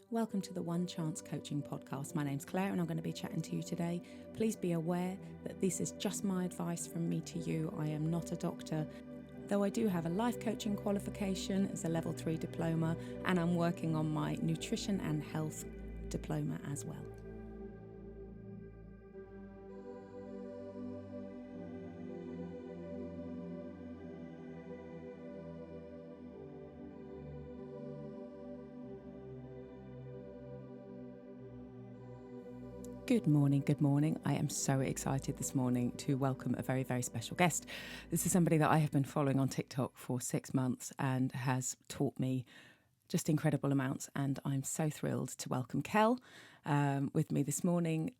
Welcome to the One Chance Coaching Podcast. My name's Claire and I'm going to be chatting to you today. Please be aware that this is just my advice from me to you. I am not a doctor, though I do have a life coaching qualification as a level 3 diploma, and I'm working on my nutrition and health diploma as well. Good morning. I am so excited this morning to welcome a very, very special guest. This is somebody that I have been following on TikTok for 6 months and has taught me just incredible amounts. And I'm so thrilled to welcome Kel with me this morning.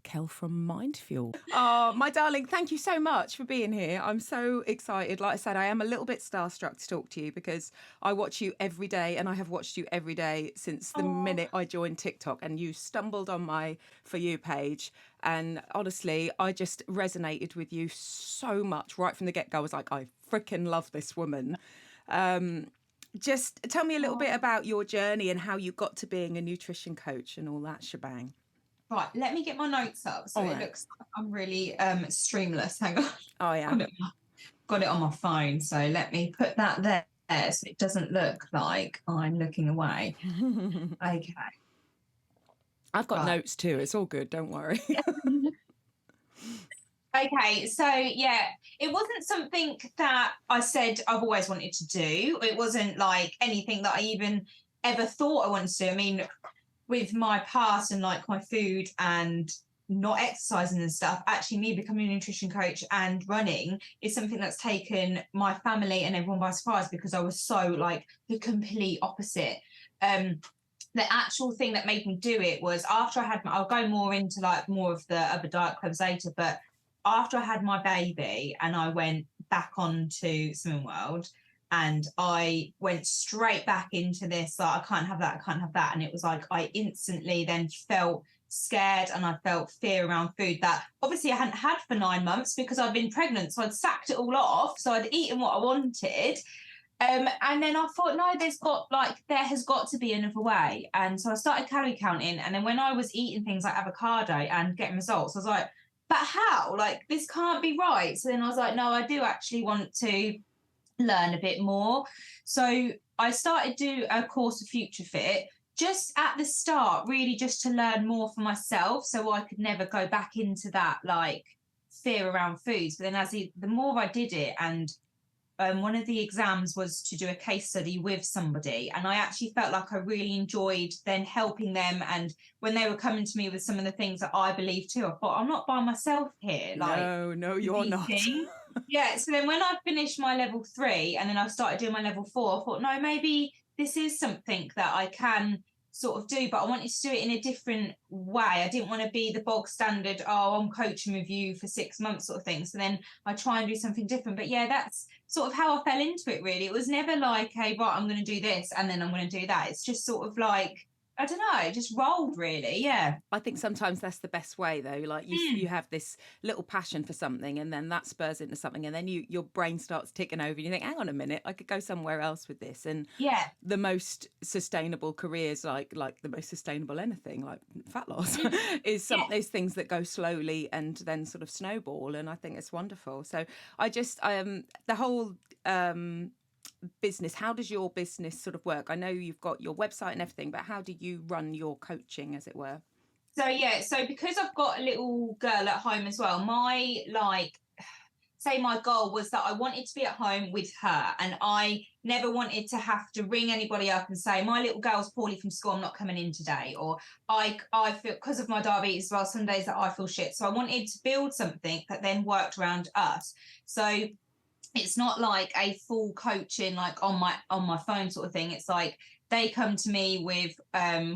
Kel from Mindfuel. Oh, my darling, thank you so much for being here. I'm so excited. Like I said, I am a little bit starstruck to talk to you because I watch you every day, and I have watched you every day since the minute I joined TikTok, and you stumbled on my For You page. And honestly, I just resonated with you so much right from the get-go. I was like, I freaking love this woman. Just tell me a little bit about your journey and how you got to being a nutrition coach and all that shebang. Right, let me get my notes up so it looks like I'm really streamless. Hang on. Oh, yeah. Got it on my phone, so let me put that there so it doesn't look like I'm looking away. Okay. I've got notes too. It's all good. Don't worry. Okay, so yeah, it wasn't something that I said I've always wanted to do. It wasn't like anything that I even ever thought I wanted to do. I mean, with my past and like my food and not exercising and stuff, actually me becoming a nutrition coach and running is something that's taken my family and everyone by surprise, because I was so like the complete opposite. The actual thing that made me do it was after I had I'll go more into like more of the other diet clubs later, but after I had my baby and I went back onto Swimming World, and I went straight back into this, like, I can't have that. And it was like, I instantly then felt scared and I felt fear around food that obviously I hadn't had for 9 months because I'd been pregnant. So I'd sacked it all off. So I'd eaten what I wanted. And then I thought, no, there has got to be another way. And so I started calorie counting. And then when I was eating things like avocado and getting results, I was like, but how? Like, this can't be right. So then I was like, no, I do actually want to learn a bit more. So I started do a course of Future Fit just at the start, really just to learn more for myself, so I could never go back into that like fear around foods. But then the more I did it, and one of the exams was to do a case study with somebody, and I actually felt like I really enjoyed then helping them. And when they were coming to me with some of the things that I believe too, I thought, I'm not by myself here. Like, no, you're not. Yeah. So then when I finished my level 3 and then I started doing my level 4, I thought, no, maybe this is something that I can sort of do, but I wanted to do it in a different way. I didn't want to be the bog standard, I'm coaching with you for 6 months sort of thing. So then I try and do something different. But yeah, that's sort of how I fell into it, really. It was never like, hey, right, I'm going to do this and then I'm going to do that. It's just sort of like, I don't know, just rolled, really. Yeah. I think sometimes that's the best way, though. Like you have this little passion for something, and then that spurs into something, and then your brain starts ticking over, and you think, hang on a minute, I could go somewhere else with this. And yeah, the most sustainable careers, like the most sustainable anything, like fat loss, is these things that go slowly and then sort of snowball. And I think it's wonderful. So I just the whole business, how does your business sort of work? I know you've got your website and everything, but how do you run your coaching, as it were? So because I've got a little girl at home as well, my goal was that I wanted to be at home with her, and I never wanted to have to ring anybody up and say, my little girl's poorly from school, I'm not coming in today. Or I feel, because of my diabetes as well, some days that I feel shit. So I wanted to build something that then worked around us. So it's not like a full coaching like on my phone sort of thing. It's like they come to me with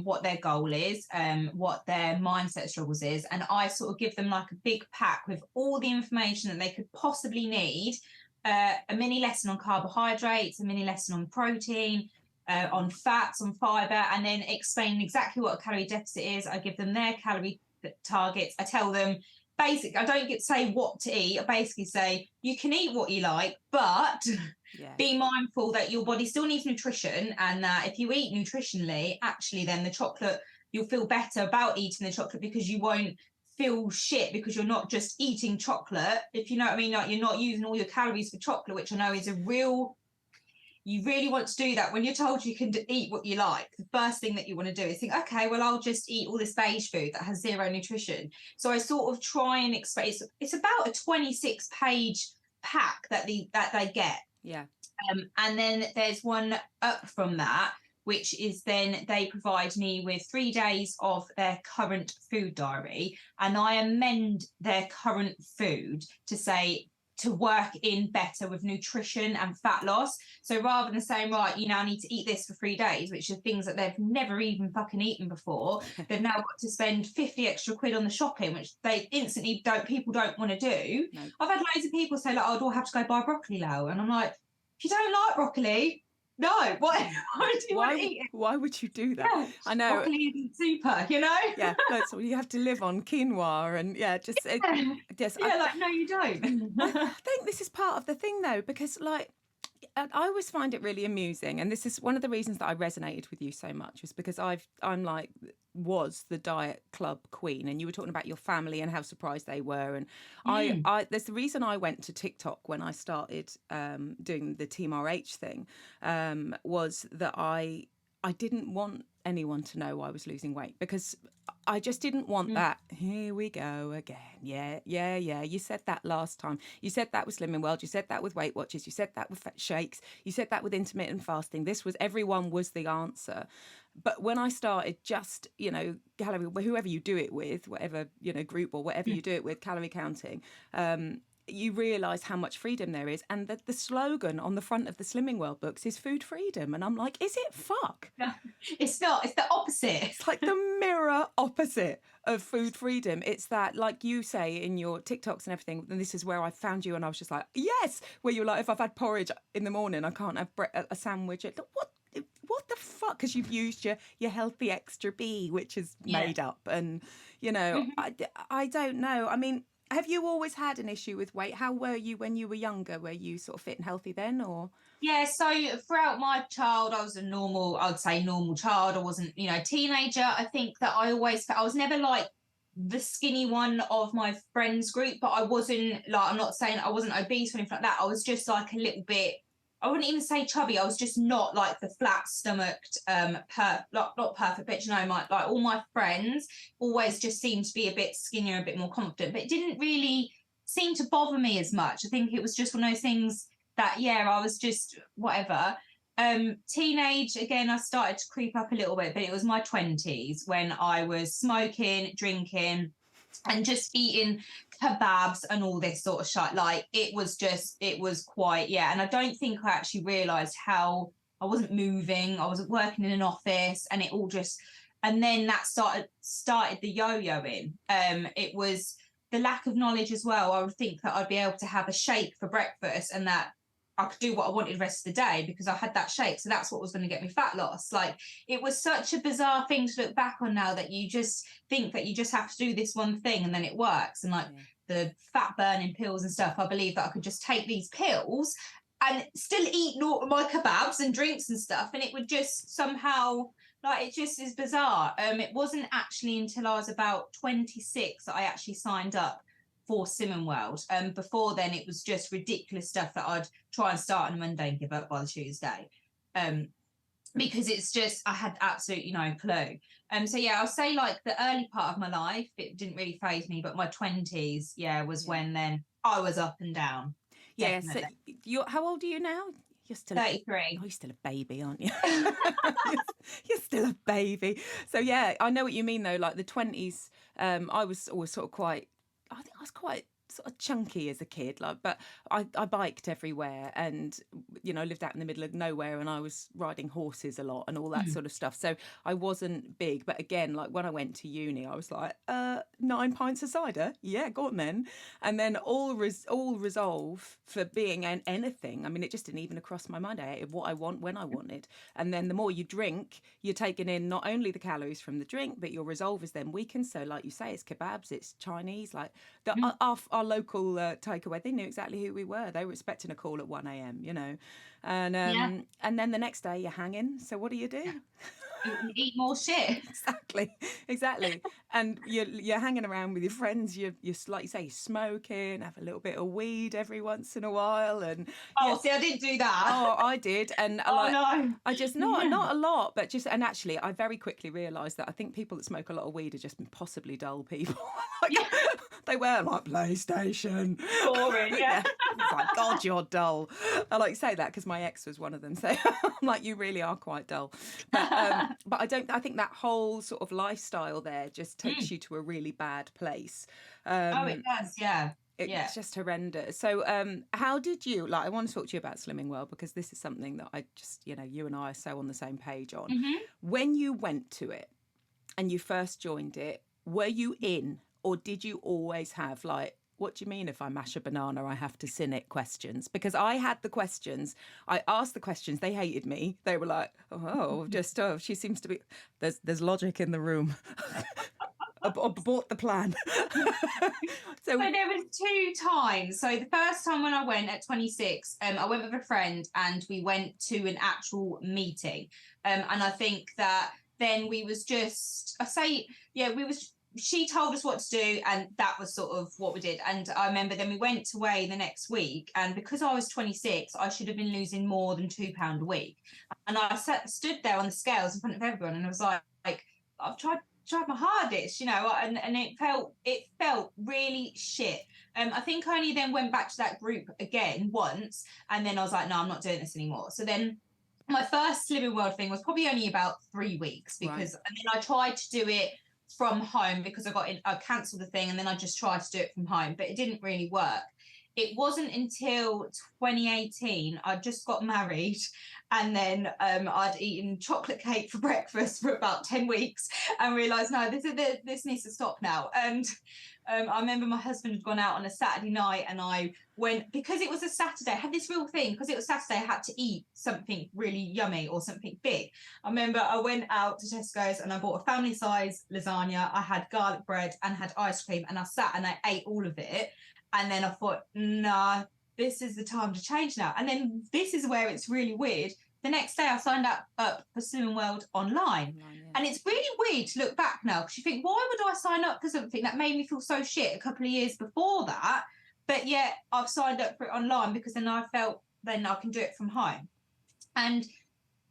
what their goal is, what their mindset struggles is, and I sort of give them like a big pack with all the information that they could possibly need. A mini lesson on carbohydrates, a mini lesson on protein, on fats, on fiber, and then explain exactly what a calorie deficit is. I give them their calorie targets. I tell them basically, I don't get to say what to eat. I basically say you can eat what you like, but be mindful that your body still needs nutrition, and that if you eat nutritionally, actually then the chocolate, you'll feel better about eating the chocolate because you won't feel shit because you're not just eating chocolate, if you know what I mean. Like, you're not using all your calories for chocolate, which I know is a real, you really want to do that when you're told you can eat what you like. The first thing that you want to do is think, okay, well, I'll just eat all this beige food that has zero nutrition. So I sort of try and explain, it's about a 26-page pack that they get. Yeah. And then there's one up from that, which is then they provide me with 3 days of their current food diary, and I amend their current food to say to work in better with nutrition and fat loss. So rather than saying, right, you now need to eat this for 3 days, which are things that they've never even fucking eaten before, they've now got to spend 50 extra quid on the shopping, which they instantly people don't want to do. No. I've had loads of people say, like, oh, do I have to go buy broccoli now? And I'm like, if you don't like broccoli, no. Why do you want to eat it? Why would you do that? Yeah, I know. Broccoli isn't super, you know? Yeah, so you have to live on quinoa and no, you don't. I think this is part of the thing, though, because, like, I always find it really amusing, and this is one of the reasons that I resonated with you so much, was because was the diet club queen, and you were talking about your family and how surprised they were, and I there's the reason I went to TikTok when I started doing the Team RH thing, was that I didn't want anyone to know I was losing weight, because I just didn't want that. Here we go again. Yeah. You said that last time. You said that with Slimming World. You said that with Weight Watchers. You said that with shakes. You said that with intermittent fasting. Everyone was the answer. But when I started just, calorie, whoever you do it with, whatever, group or whatever you do it with, calorie counting, you realise how much freedom there is. And the slogan on the front of the Slimming World books is food freedom. And I'm like, is it fuck? No, it's not. It's the opposite. It's like the mirror opposite of food freedom. It's that, like you say in your TikToks and everything, and this is where I found you, and I was just like, yes, where you're like, if I've had porridge in the morning, I can't have a sandwich. What the fuck? Because you've used your healthy extra B, which is made up. And, I don't know. I mean, have you always had an issue with weight? How were you when you were younger? Were you sort of fit and healthy then, or? Yeah, so throughout my child, I was I'd say normal child. I wasn't, teenager. I think that I was never like the skinny one of my friends group, but I wasn't like, I'm not saying I wasn't obese or anything like that. I was just like a little bit, I wouldn't even say chubby. I was just not like the flat stomached, not perfect, but like all my friends always just seemed to be a bit skinnier, a bit more confident, but it didn't really seem to bother me as much. I think it was just one of those things that, I was just whatever. Teenage, again, I started to creep up a little bit, but it was my 20s when I was smoking, drinking, and just eating kebabs and all this sort of shit. Like, it was quite, and I don't think I actually realised how I wasn't moving. I wasn't working in an office, and it all just, and then that started the yo-yoing. It was the lack of knowledge as well. I would think that I'd be able to have a shake for breakfast and that I could do what I wanted the rest of the day because I had that shake. So that's what was going to get me fat loss. Like, it was such a bizarre thing to look back on now, that you just think that you just have to do this one thing and then it works. And like the fat burning pills and stuff, I believe that I could just take these pills and still eat my kebabs and drinks and stuff, and it would just somehow, like, it just is bizarre. It wasn't actually until I was about 26 that I actually signed up for Slimming World. Before then, it was just ridiculous stuff that I'd try and start on a Monday and give up by the Tuesday, because it's just, I had absolutely no clue. So I'll say like the early part of my life, it didn't really faze me, but my 20s, was when then I was up and down. Yeah. So how old are you now? You're still 33. You're still a baby, aren't you? You're still a baby. So I know what you mean though. Like the 20s, I was always sort of quite. I think I was quite sort of chunky as a kid, like, but I biked everywhere, and lived out in the middle of nowhere, and I was riding horses a lot and all that Mm. sort of stuff. So I wasn't big, but again, like when I went to uni, I was like, 9 pints of cider, yeah, go on then, and then all resolve for being anything. I mean, it just didn't even cross my mind. I ate what I want when I wanted, and then the more you drink, you're taking in not only the calories from the drink, but your resolve is then weakened. So, like you say, it's kebabs, it's Chinese, like our local takeaway. They knew exactly who we were. They were expecting a call at 1 a.m. Yeah. And then the next day you're hanging. So what do you do? Eat more shit. Exactly. And you're hanging around with your friends. You're like you say, smoking, have a little bit of weed every once in a while, and Oh, see, I didn't do that. oh, I did, and Oh no. I just not a lot, but just, and actually, I very quickly realised that I think people that smoke a lot of weed are just possibly dull people. Like, Yeah. they wear like PlayStation. Boring. Yeah. It's like, God, you're dull. I like say that because my ex was one of them. So I'm like, you really are quite dull. But I don't. I think that whole sort of lifestyle there just takes you to a really bad place. Oh, it does. Yeah. It's just horrendous. So how did you, like, I want to talk to you about Slimming World, because this is something that I just, you and I are so on the same page on. When you went to it and you first joined it, were you in, or did you always have, like, what do you mean if I mash a banana, I have to sin it questions? Because I had the questions. I asked the questions. They hated me. They were like, she seems to be, there's logic in the room. Abort the plan. So there was 2 times. So the first time when I went at 26, I went with a friend and we went to an actual meeting. And I think that then we was just, she told us what to do, and that was sort of what we did. And I remember then we went away the next week, and because I was 26, I should have been losing more than £2 a week. And I stood there on the scales in front of everyone, and I was like I've tried my hardest, and it felt really shit. I think I only then went back to that group again once, and then I was like, no, I'm not doing this anymore. So then my first Slimming World thing was probably only about 3 weeks, because and then I tried to do it from home because I cancelled the thing, and then I just tried to do it from home, but it didn't really work. It wasn't until 2018 I just got married, and then I'd eaten chocolate cake for breakfast for about 10 weeks and realised, no, this needs to stop now. And I remember my husband had gone out on a Saturday night, and I went, because it was a Saturday, I had this real thing, because it was Saturday, I had to eat something really yummy or something big. I remember I went out to Tesco's and I bought a family size lasagna. I had garlic bread and had ice cream, and I sat and I ate all of it. And then I thought, nah, this is the time to change now. And then this is where it's really weird. The next day I signed up for Slimming World online. And it's really weird to look back now, because you think, why would I sign up for something that made me feel so shit a couple of years before that? But yet I've signed up for it online, because then I felt then I can do it from home. And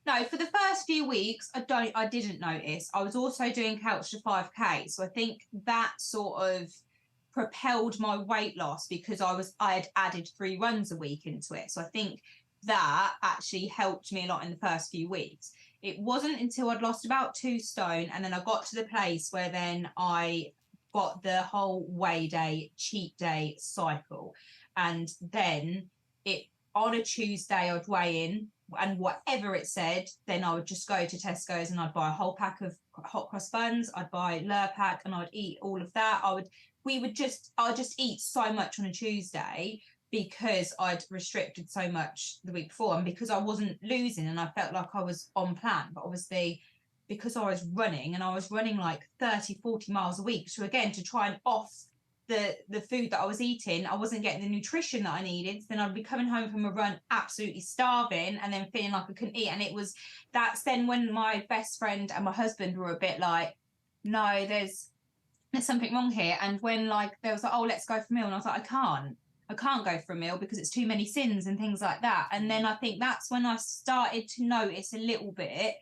no, for the first few weeks, I didn't notice. I was also doing Couch to 5K. So I think that sort of propelled my weight loss, because I had added 3 runs a week into it. So I think that actually helped me a lot in the first few weeks. It wasn't until I'd lost about 2 stone, and then I got to the place where then I got the whole weigh day, cheat day cycle. And then on a Tuesday I'd weigh in, and whatever it said, then I would just go to Tesco's and I'd buy a whole pack of hot cross buns, I'd buy Lurpak, and I'd eat all of that. I'd just eat so much on a Tuesday, because I'd restricted so much the week before, and because I wasn't losing, and I felt like I was on plan. But obviously, because I was running, and I was running like 30-40 miles a week, so again, to try and off the food that I was eating, I wasn't getting the nutrition that I needed. Then I'd be coming home from a run absolutely starving, and then feeling like I couldn't eat. And that's then when my best friend and my husband were a bit like, no, there's something wrong here. And when like there was like, oh, let's go for a meal, and I was like, I can't go for a meal because it's too many sins and things like that. And then I think that's when I started to notice a little bit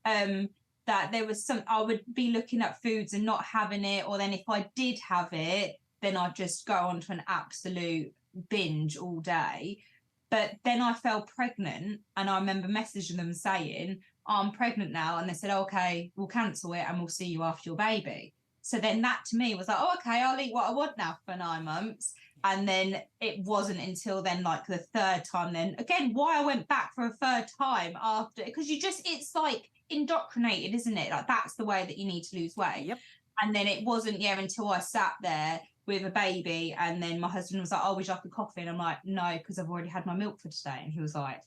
that there was I would be looking at foods and not having it, or then if I did have it, then I'd just go on to an absolute binge all day. But then I fell pregnant, and I remember messaging them saying, I'm pregnant now. And they said, okay, we'll cancel it and we'll see you after your baby. So then that to me was like, oh, okay, I'll eat what I want now for 9 months. And then it wasn't until then, like the third time, then again, why I went back for a third time after, because it's like indoctrinated, isn't it? Like that's the way that you need to lose weight. Yep. And then it wasn't, until I sat there with a baby, and then my husband was like, "Oh, would you like a coffee?" And I'm like, "No, because I've already had my milk for today." And he was like,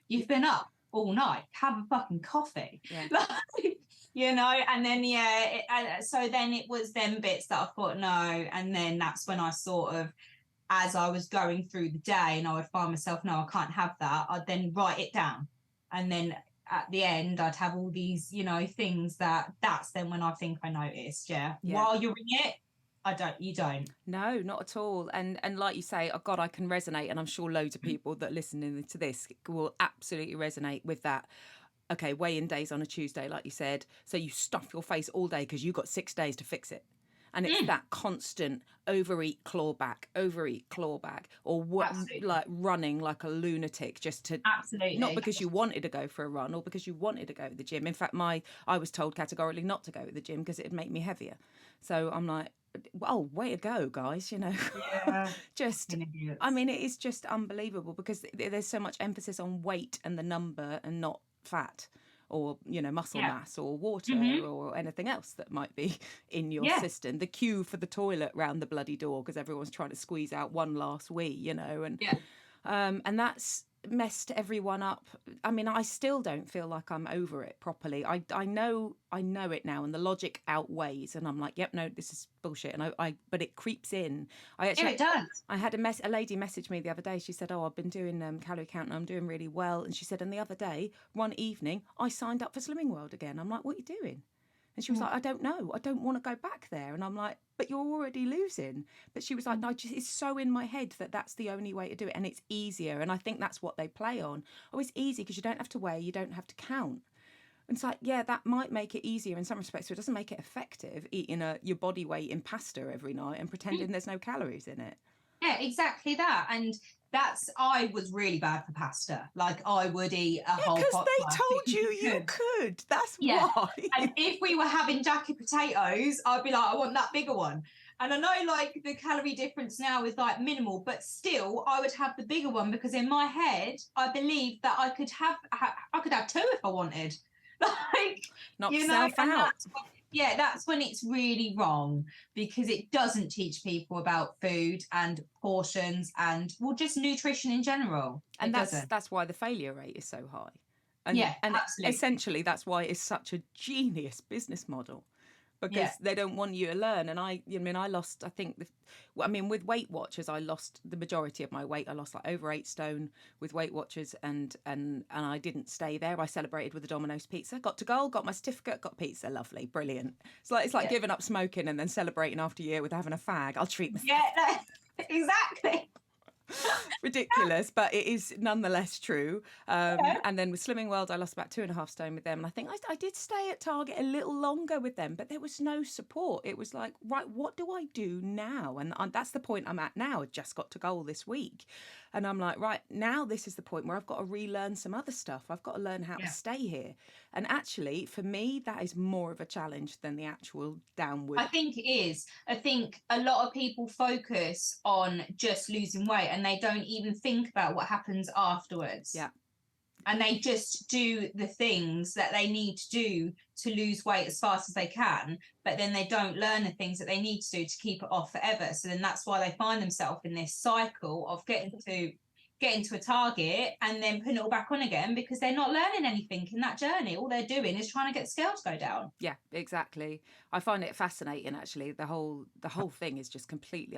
"You've been up all night. Have a fucking coffee." Yeah. And then so then it was them bits that I thought no, and then that's when I sort of, as I was going through the day, and I would find myself, no, I can't have that. I'd then write it down, and then at the end, I'd have all these, things that's then when I think I noticed. Yeah. While you're in it, you don't. No, not at all. And like you say, oh God, I can resonate, and I'm sure loads of people that are listening to this will absolutely resonate with that. Okay, weigh-in days on a Tuesday, like you said. So you stuff your face all day because you've got 6 days to fix it. And it's that constant overeat, clawback, or what, like running like a lunatic just to, absolutely, not because you wanted to go for a run or because you wanted to go to the gym. In fact, I was told categorically not to go to the gym because it'd make me heavier. So I'm like, well, way to go, guys, Yeah. Just, I mean, it is just unbelievable because there's so much emphasis on weight and the number and not fat or muscle mass or water or anything else that might be in your system. The queue for the toilet round the bloody door because everyone's trying to squeeze out one last wee, and that's messed everyone up. I mean, I still don't feel like I'm over it properly. I know it now, and the logic outweighs, and I'm like, yep, no, this is bullshit. And but it creeps in. It does. I had a lady message me the other day. She said, "Oh, I've been doing calorie count and I'm doing really well." And she said, and the other day, one evening, I signed up for Slimming World again. I'm like, what are you doing? And she was like, I don't know. I don't want to go back there. And I'm like, but you're already losing. But she was like, no, it's so in my head that that's the only way to do it. And it's easier. And I think that's what they play on. Oh, it's easy because you don't have to weigh, you don't have to count. And it's like, yeah, that might make it easier in some respects. So it doesn't make it effective eating your body weight in pasta every night and pretending there's no calories in it. Yeah, exactly that. And I was really bad for pasta. Like I would eat a whole pot. Because they told you could. That's why. And if we were having jacket potatoes, I'd be like, I want that bigger one. And I know like the calorie difference now is like minimal, but still I would have the bigger one because in my head, I believed that I could have two if I wanted. Like, knock yourself out. That's when it's really wrong because it doesn't teach people about food and portions and just nutrition in general. And that's why the failure rate is so high. And, and absolutely. Essentially that's why it's such a genius business model. Because they don't want you to learn. And I lost, I think, with Weight Watchers, I lost the majority of my weight. I lost like over 8 stone with Weight Watchers, and I didn't stay there. I celebrated with a Domino's pizza, got to goal, got my certificate, got pizza. Lovely, brilliant. It's like giving up smoking and then celebrating after a year with having a fag. I'll treat myself. Yeah, exactly. Ridiculous, but it is nonetheless true. And then with Slimming World, I lost about 2.5 stone with them, and I think I did stay at Target a little longer with them, but there was no support. It was like, right, what do I do now? And that's the point I'm at now. I just got to goal this week, and I'm like, right now, this is the point where I've got to relearn some other stuff. I've got to learn how to stay here. And actually, for me, that is more of a challenge than the actual downward. I think it is. I think a lot of people focus on just losing weight and they don't even think about what happens afterwards. Yeah. And they just do the things that they need to do to lose weight as fast as they can, but then they don't learn the things that they need to do to keep it off forever. So then that's why they find themselves in this cycle of getting to a target and then putting it all back on again because they're not learning anything in that journey. All they're doing is trying to get the scale to go down. Yeah, exactly. I find it fascinating, actually. The whole thing is just completely,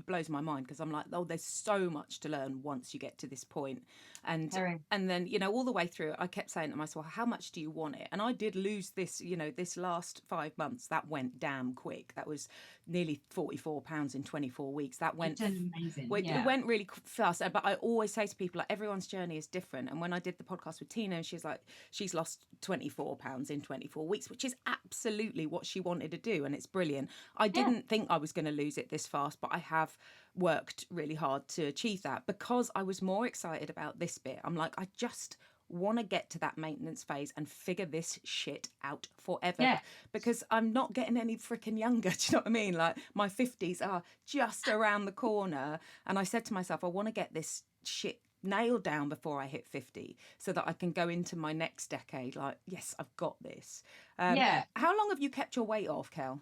blows my mind because I'm like, oh, there's so much to learn once you get to this point. And then, all the way through, I kept saying to myself, how much do you want it? And I did lose this, this last 5 months, that went damn quick. That was nearly 44 pounds in 24 weeks. That went amazing. It went really fast. But I always say to people, like, everyone's journey is different. And when I did the podcast with Tina, she's like, she's lost 24 pounds in 24 weeks, which is absolutely what she wanted to do. And it's brilliant. I didn't think I was going to lose it this fast, but I have worked really hard to achieve that because I was more excited about this bit. I'm like, I just want to get to that maintenance phase and figure this shit out forever. Yeah. Because I'm not getting any freaking younger. Do you know what I mean? Like, my 50s are just around the corner. And I said to myself, I want to get this shit nailed down before I hit 50 so that I can go into my next decade like, yes, I've got this. Yeah. How long have you kept your weight off, Kel?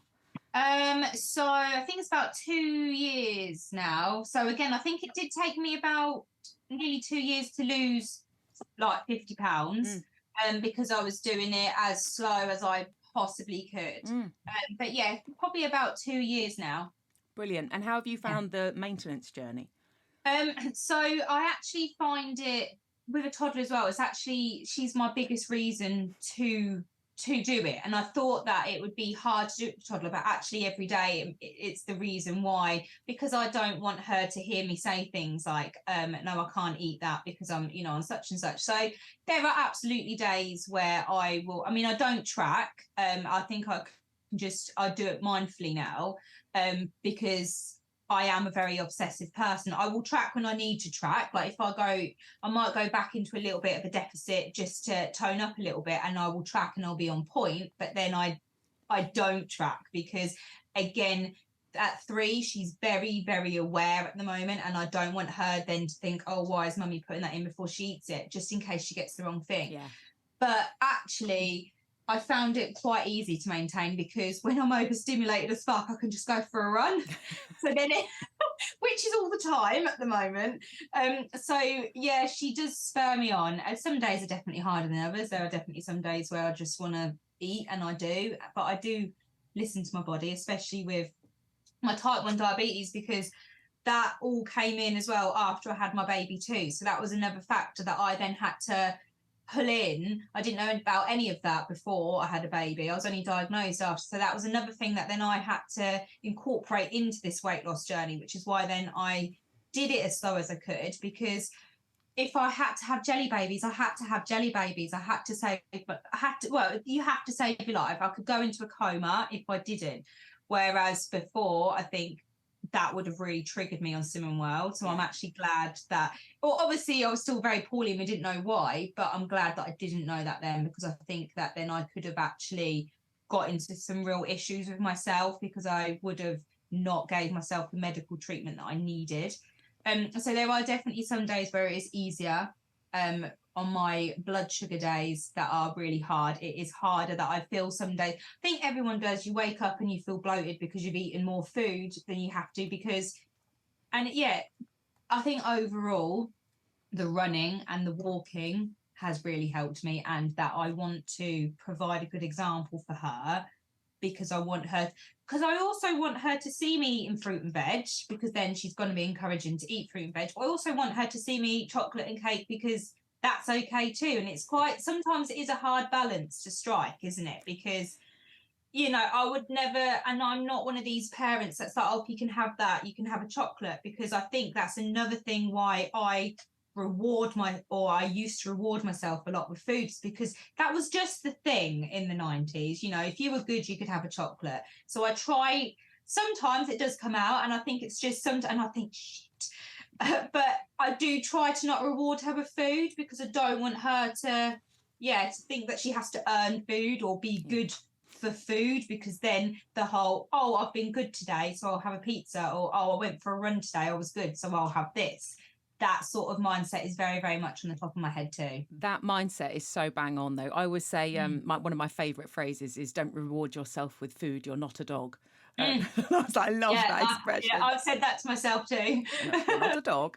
So I think it's about 2 years now. So again, I think it did take me about nearly 2 years to lose like 50 pounds, because I was doing it as slow as I possibly could. But yeah, probably about 2 years now. Brilliant. And how have you found the maintenance journey? So I actually find it with a toddler as well. It's actually, she's my biggest reason to do it. And I thought that it would be hard to do it with a toddler, but actually every day it's the reason why, because I don't want her to hear me say things like, no, I can't eat that because I'm, on such and such. So there are absolutely days where I don't track. I think I do it mindfully now, because I am a very obsessive person. I will track when I need to track. Like if I might go back into a little bit of a deficit just to tone up a little bit, and I will track and I'll be on point. But then I don't track because, again, at 3, she's very, very aware at the moment, and I don't want her then to think, oh, why is mummy putting that in before she eats it, just in case she gets the wrong thing. Yeah. But actually, I found it quite easy to maintain because when I'm overstimulated as fuck, I can just go for a run. So then which is all the time at the moment. So yeah, she does spur me on. And some days are definitely harder than others. There are definitely some days where I just want to eat, and I do. But I do listen to my body, especially with my type 1 diabetes, because that all came in as well after I had my baby too. So that was another factor that I then had to pull in. I didn't know about any of that before I had a baby. I was only diagnosed after. So that was another thing that then I had to incorporate into this weight loss journey, which is why then I did it as slow as I could, because if I had to have jelly babies, I had to have jelly babies. I had to save, but you have to save your life. I could go into a coma if I didn't. Whereas before, I think that would have really triggered me on Slimming World. So I'm actually glad that, well, obviously I was still very poorly and we didn't know why, but I'm glad that I didn't know that then, because I think that then I could have actually got into some real issues with myself, because I would have not gave myself the medical treatment that I needed. So there are definitely some days where it is easier. On my blood sugar days that are really hard, it is harder that I feel some days. I think everyone does. You wake up and you feel bloated because you've eaten more food than you have to, I think overall the running and the walking has really helped me, and that I want to provide a good example for her, because I also want her to see me eating fruit and veg, because then she's going to be encouraging to eat fruit and veg. I also want her to see me eat chocolate and cake, because that's okay too. And sometimes it is a hard balance to strike, isn't it? Because, I would never, and I'm not one of these parents that's like, oh, you can have that, you can have a chocolate, because I think that's another thing why I used to reward myself a lot with foods, because that was just the thing in the 90s. If you were good, you could have a chocolate. So I try, sometimes it does come out, and I think it's just and I think shit. But I do try to not reward her with food, because I don't want her to think that she has to earn food or be good for food, because then the whole, oh, I've been good today, so I'll have a pizza, or oh, I went for a run today, I was good, so I'll have this. That sort of mindset is very, very much on the top of my head too. That mindset is so bang on, though. I always say one of my favourite phrases is, don't reward yourself with food, you're not a dog. I love that expression. I've said that to myself too. You're not a dog.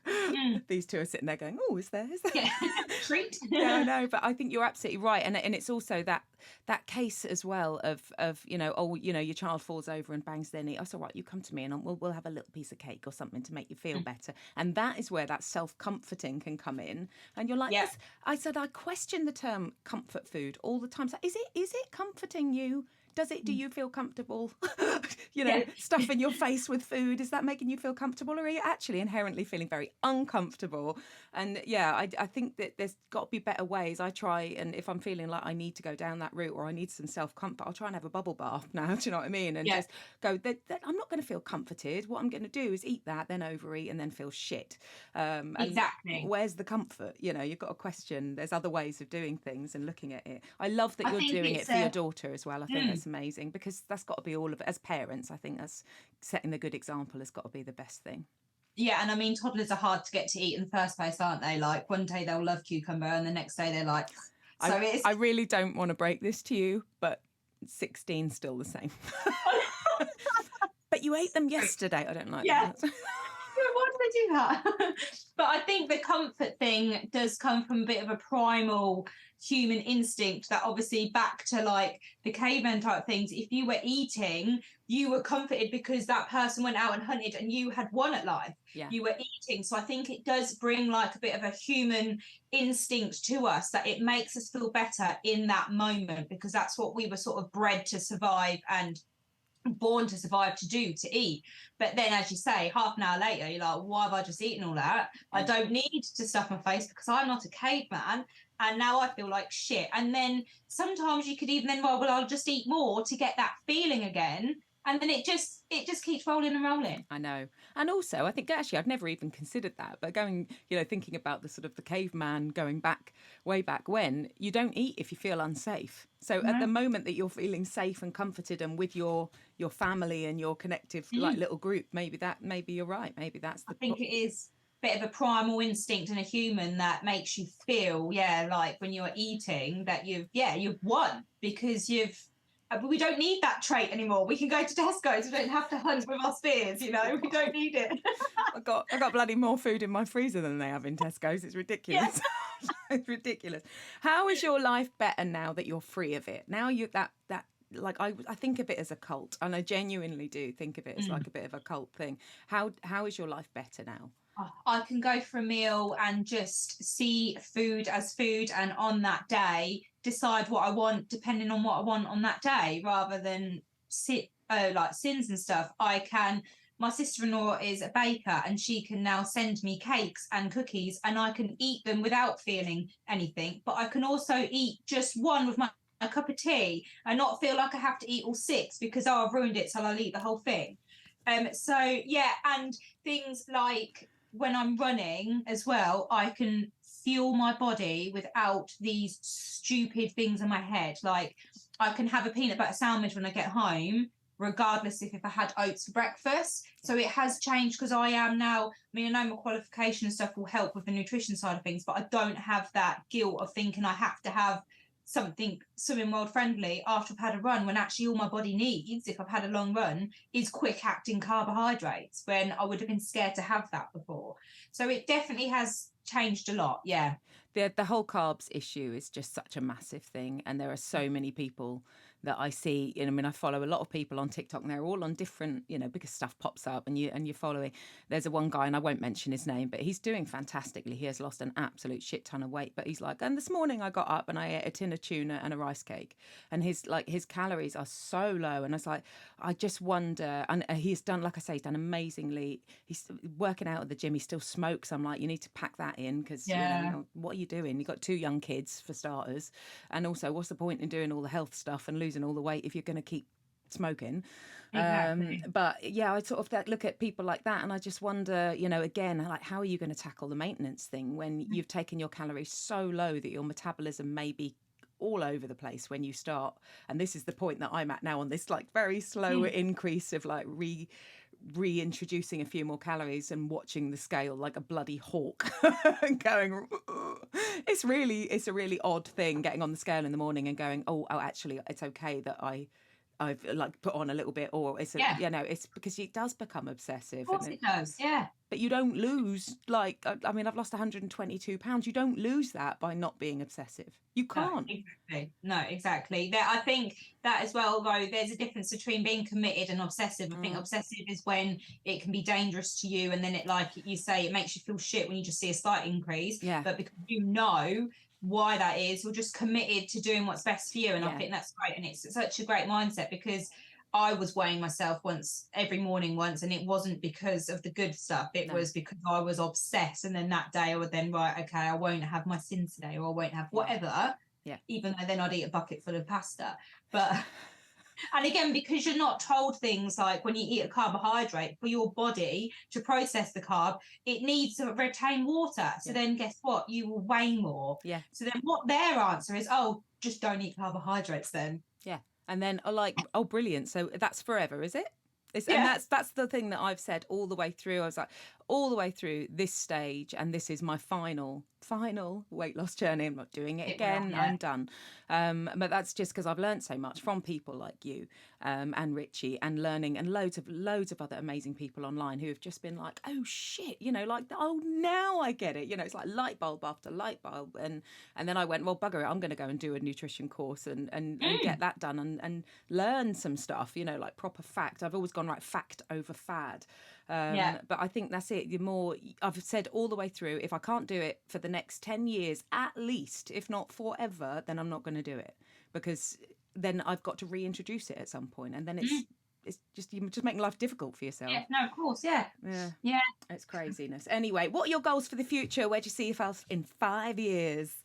These two are sitting there going, oh, is there? Yeah. Treat. Yeah, I know, but I think you're absolutely right. And it's also that case as well of your child falls over and bangs their knee. Oh, so right, you come to me and we'll have a little piece of cake or something to make you feel better. And that is where that self-comforting can come in. And you're like, yes. I question the term comfort food all the time. So is it comforting you do you feel comfortable, stuffing your face with food? Is that making you feel comfortable, or are you actually inherently feeling very uncomfortable? And I think that there's got to be better ways. I try, and if I'm feeling like I need to go down that route or I need some self-comfort, I'll try and have a bubble bath now, do you know what I mean? And just go, I'm not going to feel comforted. What I'm going to do is eat that, then overeat, and then feel shit. Exactly. And where's the comfort? You've got to question, there's other ways of doing things and looking at it. I love that you're doing it for your daughter as well. I think that's amazing, because that's got to be all of it. As parents, I think that's setting the good example has got to be the best thing. Yeah, and I mean, toddlers are hard to get to eat in the first place, aren't they? Like, one day they'll love cucumber and the next day they're like, I really don't want to break this to you, but 16 still the same. But you ate them yesterday. I don't like that. Why do they do that? But I think the comfort thing does come from a bit of a primal human instinct that, obviously, back to like the caveman type things, if you were eating, you were comforted because that person went out and hunted and you had won at life. You were eating. So I think it does bring like a bit of a human instinct to us, that it makes us feel better in that moment, because that's what we were sort of bred to survive and born to survive, to do, to eat. But then, as you say, half an hour later you're like, why have I just eaten all that? I don't need to stuff my face because I'm not a caveman, and now I feel like shit. And then sometimes you could even then, well, I'll just eat more to get that feeling again, and then it just keeps rolling and rolling. I know. And also, I think actually I've never even considered that, but thinking about the sort of the caveman going back, way back when, you don't eat if you feel unsafe. So at the moment that you're feeling safe and comforted and with your family and your connective like little group, maybe you're right. Maybe that's I think it is a bit of a primal instinct in a human that makes you feel, like when you're eating that you've won, because but we don't need that trait anymore. We can go to Tesco's. We don't have to hunt with our spears, we don't need it. I got bloody more food in my freezer than they have in Tesco's. It's ridiculous. It's ridiculous. How is your life better now that you're free of it? Now like I think of it as a cult, and I genuinely do think of it as like a bit of a cult thing. How is your life better now? I can go for a meal and just see food as food, and on that day decide what I want depending on what I want on that day, rather than like sins and stuff. My sister-in-law is a baker, and she can now send me cakes and cookies, and I can eat them without feeling anything. But I can also eat just one with a cup of tea and not feel like I have to eat all 6 because I've ruined it, so I'll eat the whole thing. And things like when I'm running as well, I can fuel my body without these stupid things in my head. Like, I can have a peanut butter sandwich when I get home, regardless if I had oats for breakfast. So it has changed, because I am now, I know my qualification and stuff will help with the nutrition side of things, but I don't have that guilt of thinking I have to have something swimming world friendly after I've had a run, when actually all my body needs, if I've had a long run, is quick acting carbohydrates, when I would have been scared to have that before. So it definitely has changed a lot. The whole carbs issue is just such a massive thing, and there are so many people that I see. I follow a lot of people on TikTok, and they're all on different, because stuff pops up, and you're following. There's one guy, and I won't mention his name, but he's doing fantastically. He has lost an absolute shit ton of weight, but he's like, and this morning I got up and I ate a tin of tuna and a rice cake, and his calories are so low, and I was like, I just wonder. And he's done, like I say, he's done amazingly. He's working out at the gym. He still smokes. I'm like, you need to pack that in, because what are you doing? You've got 2 young kids for starters, and also, what's the point in doing all the health stuff and losing all the weight if you're going to keep smoking? Exactly. But I sort of look at people like that, and I just wonder, again, like, how are you going to tackle the maintenance thing when you've taken your calories so low that your metabolism may be all over the place when you start? And this is the point that I'm at now, on this like very slow increase of like reintroducing a few more calories and watching the scale like a bloody hawk and going, it's a really odd thing, getting on the scale in the morning and going, oh actually it's okay that I've like put on a little bit, or it's it's because it does become obsessive. Of course it does, yeah. But you don't lose, like, I've lost 122 pounds. You don't lose that by not being obsessive. You can't. No, exactly. I think that as well, though, there's a difference between being committed and obsessive. I think obsessive is when it can be dangerous to you, and then it, like you say, it makes you feel shit when you just see a slight increase. Yeah. But because why that is. You're just committed to doing what's best for you. And I Yeah. think that's great. And it's such a great mindset, because I was weighing myself every morning, and it wasn't because of the good stuff. It was because I was obsessed. And then that day I would then, right, okay, I won't have my sins today, or I won't have whatever. Yeah. Even though then I'd eat a bucket full of pasta. But and again, because you're not told things like, when you eat a carbohydrate, for your body to process the carb, it needs to retain water. So then guess what? You will weigh more. Yeah. So then what their answer is, oh, just don't eat carbohydrates then. Yeah. And then like, oh, brilliant. So that's forever, is it? Yeah. And that's the thing that I've said all the way through. I was like, all the way through this stage, and this is my final weight loss journey. I'm not doing it again. Yeah. I'm done. But that's just because I've learned so much from people like you and Richie, and learning, and loads of other amazing people online who have just been like, oh shit, you know, like, oh, now I get it. You know, it's like light bulb after light bulb. And then I went, well, bugger it, I'm going to go and do a nutrition course and get that done and learn some stuff, you know, like proper fact. I've always gone right fact over fad. But I think that's it. The more I've said all the way through, if I can't do it for the next 10 years at least, if not forever, then I'm not going to do it, because then I've got to reintroduce it at some point, and then it's just, you're just making life difficult for yourself. Yeah, no, of course, yeah. It's craziness. Anyway, what are your goals for the future? Where do you see yourself in 5 years?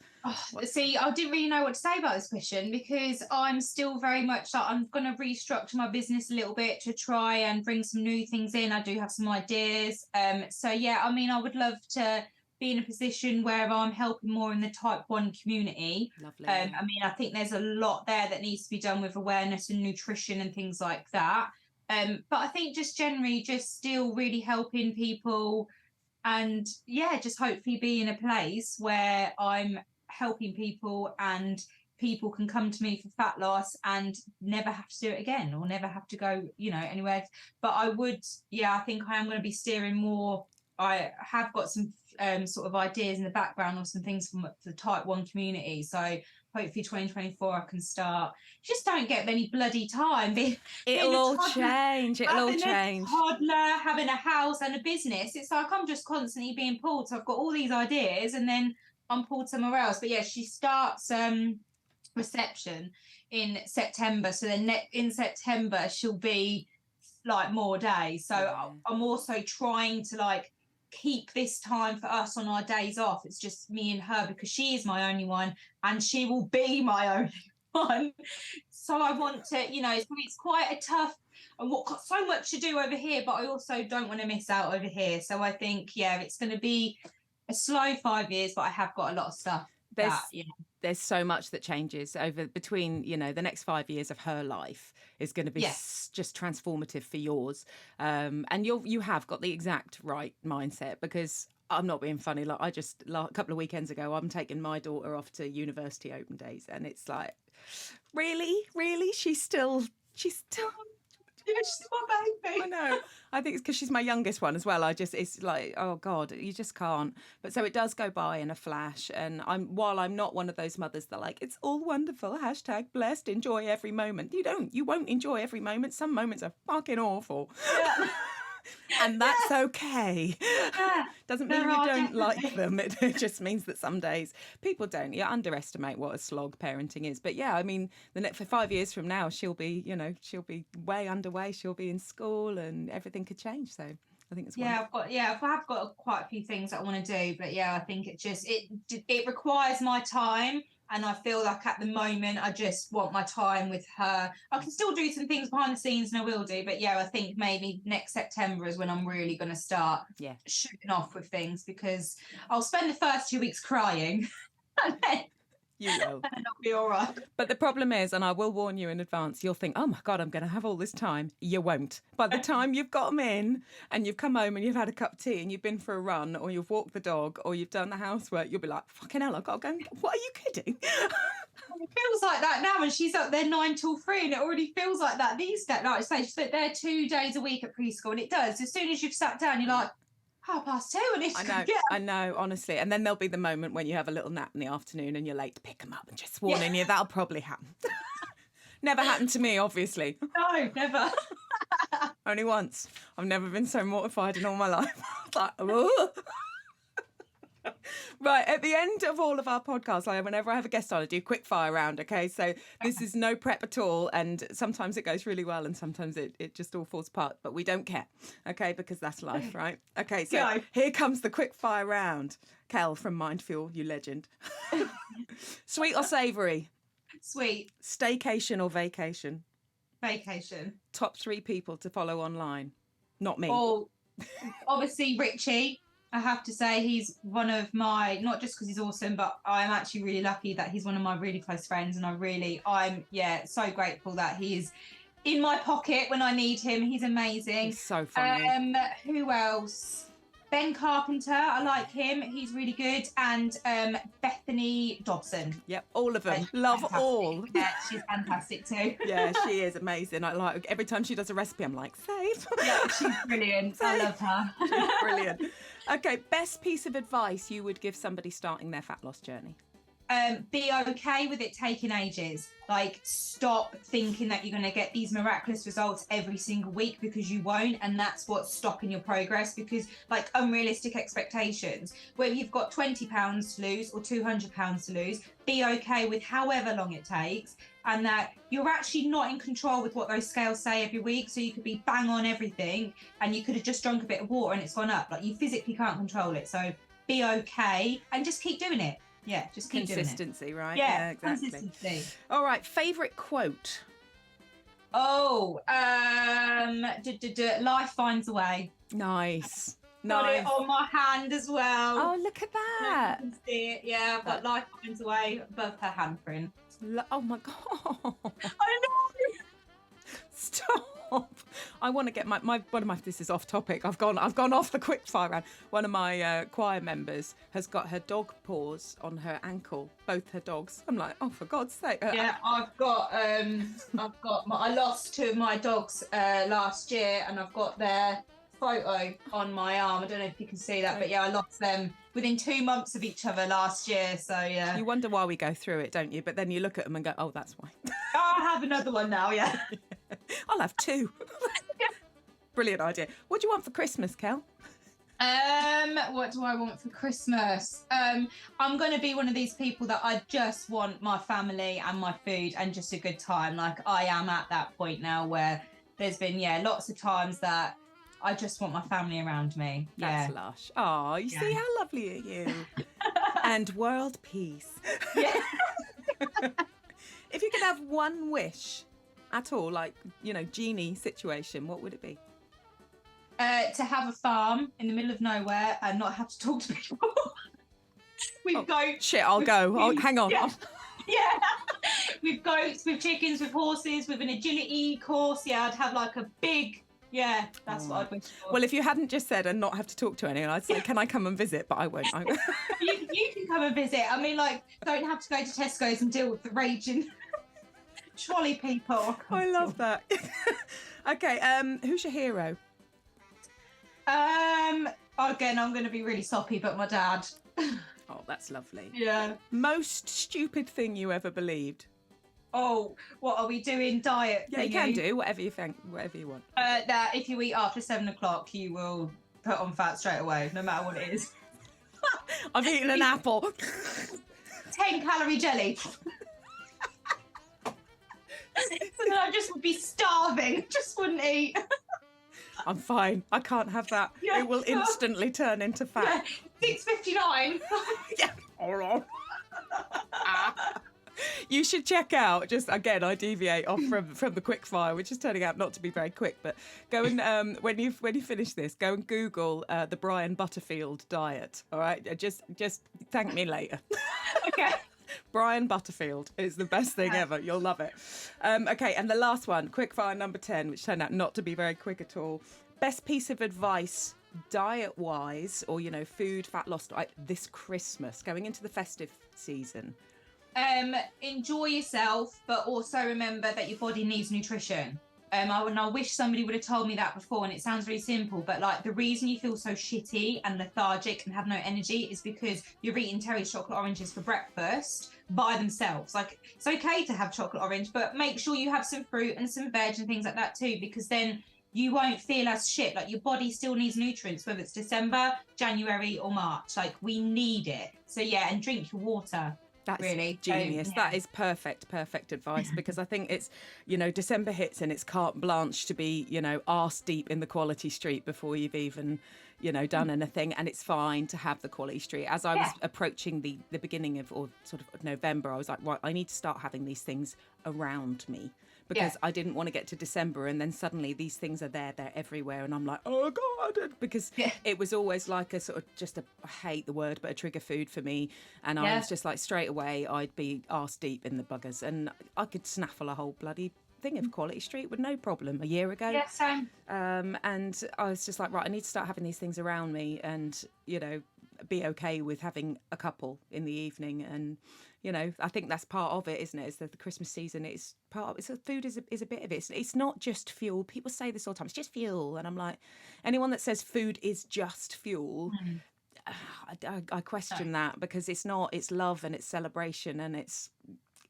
See, I didn't really know what to say about this question, because I'm still very much like, I'm going to restructure my business a little bit to try and bring some new things in. I do have some ideas. So yeah, I mean, I would love to be in a position where I'm helping more in the type 1 community. Lovely. I mean, I think there's a lot there that needs to be done with awareness and nutrition and things like that. But I think just generally just still really helping people, and yeah, just hopefully be in a place where I'm helping people and people can come to me for fat loss and never have to do it again, or never have to go, you know, anywhere. But I think I am going to be steering more. I have got some sort of ideas in the background, or some things from the type 1 community. So hopefully 2024 I can start. Just don't get any bloody time. It'll all change. It'll all change. A toddler, having a house and a business. It's like I'm just constantly being pulled. So I've got all these ideas and then I'm pulled somewhere else. But yeah, she starts reception in September. So then in September she'll be like more days. So I'm also trying to like keep this time for us on our days off. It's just me and her, because she is my only one and she will be my only one. So I want to, you know, it's quite a tough, and what got so much to do over here, but I also don't want to miss out over here. So I think, yeah, it's going to be a slow 5 years, but I have got a lot of stuff. There's so much that changes between, you know, the next 5 years of her life is going to be just transformative for yours. And you have got the exact right mindset, because I'm not being funny. Like a couple of weekends ago, I'm taking my daughter off to university open days, and it's like, really, she's still. Yeah, she's my baby. I know. I think it's because she's my youngest one as well. It's like, oh God, you just can't. But so it does go by in a flash. And while I'm not one of those mothers that like, it's all wonderful, #blessed, enjoy every moment. You won't enjoy every moment. Some moments are fucking awful. Yeah. And that's okay. Yeah. Doesn't mean you don't like them. It just means that some days people don't. You underestimate what a slog parenting is. But yeah, I mean, for 5 years from now, she'll be way underway. She'll be in school, and everything could change. So I think it's wonderful. I've got quite a few things that I want to do. But yeah, I think it requires my time. And I feel like at the moment, I just want my time with her. I can still do some things behind the scenes, and I will do. But yeah, I think maybe next September is when I'm really going to start shooting off with things, because I'll spend the first 2 weeks crying. And then you will. And then it'll be all right. But the problem is, and I will warn you in advance, you'll think, oh my God, I'm going to have all this time. You won't. By the time you've got them in and you've come home and you've had a cup of tea and you've been for a run, or you've walked the dog, or you've done the housework, you'll be like, fucking hell, I've got to go. What, are you kidding? It feels like that now, and she's up there 9 till 3, and it already feels like that these days. Like I say, she's there 2 days a week at preschool, and it does. As soon as you've sat down, you're like, 2:30, and it's I know, honestly. And then there'll be the moment when you have a little nap in the afternoon and you're late to pick them up, and just warning you, that'll probably happen. Never happened to me, obviously. No, never. Only once. I've never been so mortified in all my life. Like, oh. Right, at the end of all of our podcasts, like whenever I have a guest on, I do quick fire round, okay? So this is no prep at all, and sometimes it goes really well and sometimes it just all falls apart, but we don't care, okay? Because that's life, right? Okay, so Yeah. here comes the quick fire round. Kel from Mindfuel, you legend. Sweet or savoury? Sweet. Staycation or vacation? Vacation. Top 3 people to follow online? Not me. Oh, obviously Richie. I have to say he's one of my, not just because he's awesome, but I'm actually really lucky that he's one of my really close friends, and I'm so grateful that he is in my pocket when I need him. He's amazing. He's so funny. Who else? Ben Carpenter, I like him. He's really good. And Bethany Dobson. Yep, all of them. Love fantastic. all. Yeah, she's fantastic too. Yeah, she is amazing. I like every time she does a recipe, I'm like, save. Yeah, she's brilliant. I love her. She's brilliant. Okay, best piece of advice you would give somebody starting their fat loss journey? Be okay with it taking ages. Like, stop thinking that you're going to get these miraculous results every single week, because you won't, and that's what's stopping your progress. Because, like, unrealistic expectations, whether you've got £20 to lose or £200 to lose, be okay with however long it takes, and that you're actually not in control with what those scales say every week. So you could be bang on everything and you could have just drunk a bit of water and it's gone up. Like, you physically can't control it. So be okay and just keep doing it. Yeah, just keep doing it. Consistency, right? Yeah, exactly. consistency. All right, favourite quote? Oh, life finds a way. Nice. Got it on my hand as well. Oh, look at that. You can see it, yeah. I've got life finds a way above her handprint. Oh my God. I know. Stop. I want to get my one of my, this is off topic. I've gone off the quick fire round. One of my choir members has got her dog paws on her ankle, both her dogs. I'm like, oh, for God's sake. Yeah, I lost 2 of my dogs last year, and I've got their photo on my arm. I don't know if you can see that, but yeah, I lost them within 2 months of each other last year. So yeah. You wonder why we go through it, don't you? But then you look at them and go, oh, that's why. I have another one now, yeah. I'll have 2. Brilliant idea. What do you want for Christmas, Kel? What do I want for Christmas? I'm going to be one of these people that I just want my family and my food and just a good time. Like, I am at that point now where there's been, lots of times that I just want my family around me. That's lush. Oh, you see how lovely are you? And world peace. Yeah. If you could have one wish at all, like, genie situation, what would it be? To have a farm in the middle of nowhere and not have to talk to people. Shit, I'll go. Hang on. Yeah. With goats, with chickens, with horses, with an agility course. Yeah, I'd have like a big... Yeah, that's what I'd wish for. Well, if you hadn't just said and not have to talk to anyone, I'd say, can I come and visit? But I won't. You can come and visit. I mean, like, don't have to go to Tesco's and deal with the raging trolley people. I love that. Okay, who's your hero? Again, I'm going to be really soppy, but my dad. Oh, that's lovely. Yeah. Most stupid thing you ever believed? Oh, what are we doing? Diet? Yeah, you can do whatever you think, whatever you want. That if you eat after 7 o'clock, you will put on fat straight away, no matter what it is. I've eaten an apple. 10-calorie jelly. And then I just would be starving. Just wouldn't eat. I'm fine. I can't have that. Yeah. It will instantly turn into fat. Yeah. 6:59. Yeah. Hold on. You should check out, just again, I deviate off from the quick fire, which is turning out not to be very quick, but go and when you finish this, go and Google the Brian Butterfield diet. All right, just thank me later. Okay. Brian Butterfield is the best thing ever. You'll love it. Okay, and the last one, quick fire number 10, which turned out not to be very quick at all. Best piece of advice, diet-wise, or food, fat loss, like this Christmas, going into the festive season. Enjoy yourself, but also remember that your body needs nutrition. I wish somebody would have told me that before, and it sounds really simple, but like the reason you feel so shitty and lethargic and have no energy is because you're eating Terry's chocolate oranges for breakfast by themselves. Like, it's okay to have chocolate orange, but make sure you have some fruit and some veg and things like that too, because then you won't feel as shit. Like your body still needs nutrients, whether it's December, January or March. Like we need it. So yeah, and drink your water. That's really genius. So, yeah. That is perfect advice, because I think it's, December hits and it's carte blanche to be, arse deep in the quality street before you've even, done anything. And it's fine to have the quality street. As I was approaching the beginning of, or sort of November, I was like, right, I need to start having these things around me, because I didn't want to get to December and then suddenly these things are there, they're everywhere. And I'm like, oh God, because it was always like a sort of I hate the word, but a trigger food for me. And I was just like, straight away, I'd be arse deep in the buggers, and I could snaffle a whole bloody thing of quality street with no problem a year ago. Yeah, same. And I was just like, right, I need to start having these things around me and, be okay with having a couple in the evening. And, I think that's part of it, isn't it? Is that the Christmas season is part of it. Food is a bit of it. It's not just fuel. People say this all the time, it's just fuel. And I'm like, anyone that says food is just fuel, I question that, because it's not. It's love and it's celebration and it's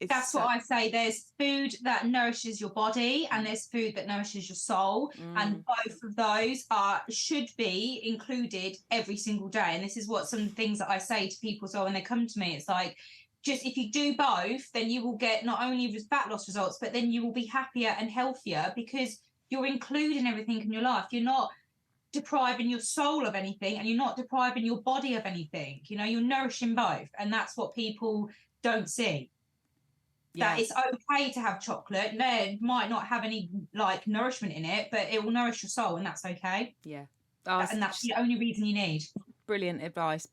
that's what I say. There's food that nourishes your body and there's food that nourishes your soul. And both of those should be included every single day. And this is what some things that I say to people. So when they come to me, it's like, just if you do both, then you will get not only just fat loss results, but then you will be happier and healthier, because you're including everything in your life. You're not depriving your soul of anything and you're not depriving your body of anything. You're nourishing both. And that's what people don't see. That it's okay to have chocolate. It might not have any like nourishment in it, but it will nourish your soul, and that's okay. Yeah. And that's the only reason you need. Brilliant advice.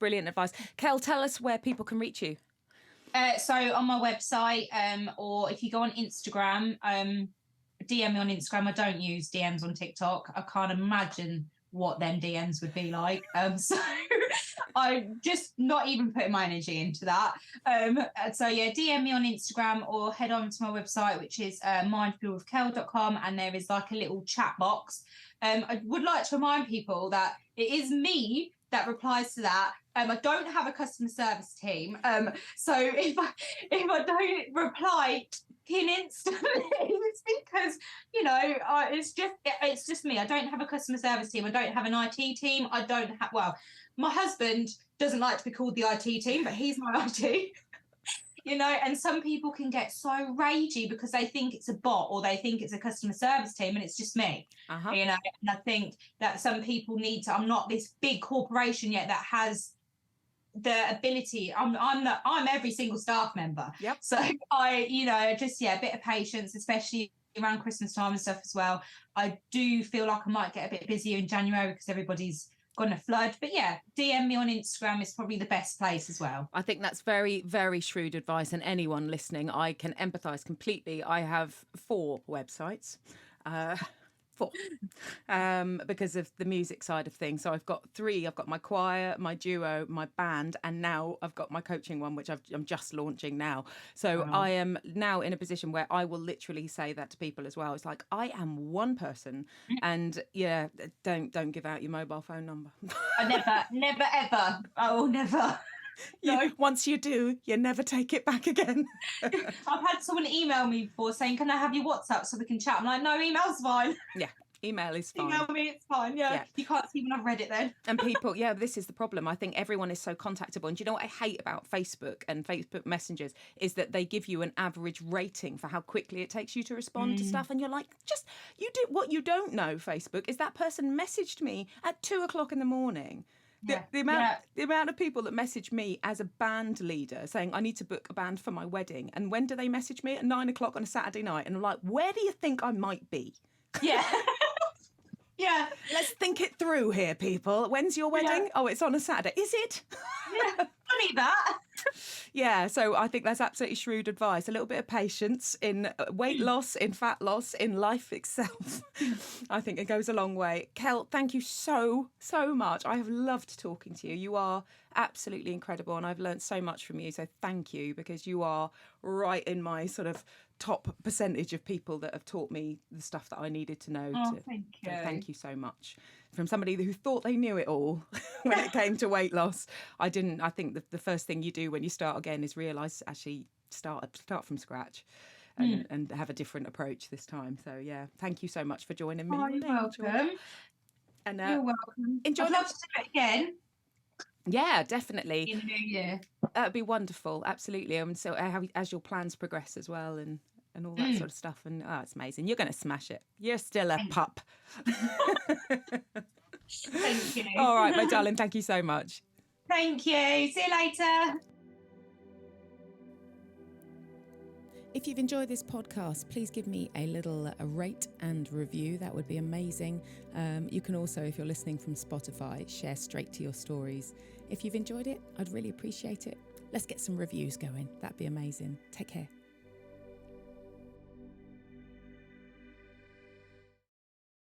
Kel, tell us where people can reach you. So on my website, or if you go on Instagram, DM me on Instagram. I don't use DMs on TikTok. I can't imagine what them DMs would be like. So I'm just not even putting my energy into that. So yeah, DM me on Instagram or head on to my website, which is mindfuelwithkel.com, and there is like a little chat box. I would like to remind people that it is me that replies to that. I don't have a customer service team. So if I don't reply instantly, it's because it's just me. I don't have a customer service team. I don't have an IT team. My husband doesn't like to be called the IT team, but he's my IT. And some people can get so ragey because they think it's a bot or they think it's a customer service team, and it's just me. And I think that some people need to. I'm not this big corporation yet that has the ability. I'm every single staff member. Yep. So a bit of patience, especially around Christmas time and stuff as well. I do feel like I might get a bit busier in January because everybody's going to flood. But yeah, DM me on Instagram is probably the best place as well. I think that's very, very shrewd advice. And anyone listening, I can empathise completely. I have 4 websites. 4 because of the music side of things. So I've got 3. I've got my choir, my duo, my band, and now I've got my coaching one, which I'm just launching now. So I am now in a position where I will literally say that to people as well. It's like, I am one person, and don't give out your mobile phone number. I never ever. Oh, never. No. Once you do, you never take it back again. I've had someone email me before saying, can I have your WhatsApp so we can chat? I'm like, no, email's fine. Yeah, email is fine. Email me, it's fine. Yeah. You can't see when I've read it then. And people, this is the problem. I think everyone is so contactable. And do you know what I hate about Facebook and Facebook messengers is that they give you an average rating for how quickly it takes you to respond to stuff. And you're like, you do what you don't know, Facebook, is that person messaged me at 2:00 in the morning. The amount of people that message me as a band leader saying I need to book a band for my wedding, and when do they message me? At 9:00 on a Saturday night, and I'm like, where do you think I might be? Yeah. Yeah. Let's think it through here, people. When's your wedding? Yeah. Oh, it's on a Saturday. Is it? Yeah. Funny that. Yeah, so I think that's absolutely shrewd advice. A little bit of patience in weight loss, in fat loss, in life itself. I think it goes a long way. Kel, thank you so, so much. I have loved talking to you. You are absolutely incredible, and I've learned so much from you. So thank you, because you are right in my sort of top percentage of people that have taught me the stuff that I needed to know. Thank you. So thank you so much. From somebody who thought they knew it all when it came to weight loss. I didn't. I think the first thing you do when you start again is realise, actually, start from scratch. and have a different approach this time. So yeah, thank you so much for joining me. You're welcome. And you're welcome. Enjoy. I'd love to do it again. Yeah, definitely. In the new year. That'd be wonderful. Absolutely. And so as your plans progress as well, and all that sort of stuff. And it's amazing. You're going to smash it. You're still a pup. Thank you. All right, my darling. Thank you so much. Thank you. See you later. If you've enjoyed this podcast, please give me a little rate and review. That would be amazing. You can also, if you're listening from Spotify, share straight to your stories. If you've enjoyed it, I'd really appreciate it. Let's get some reviews going. That'd be amazing. Take care.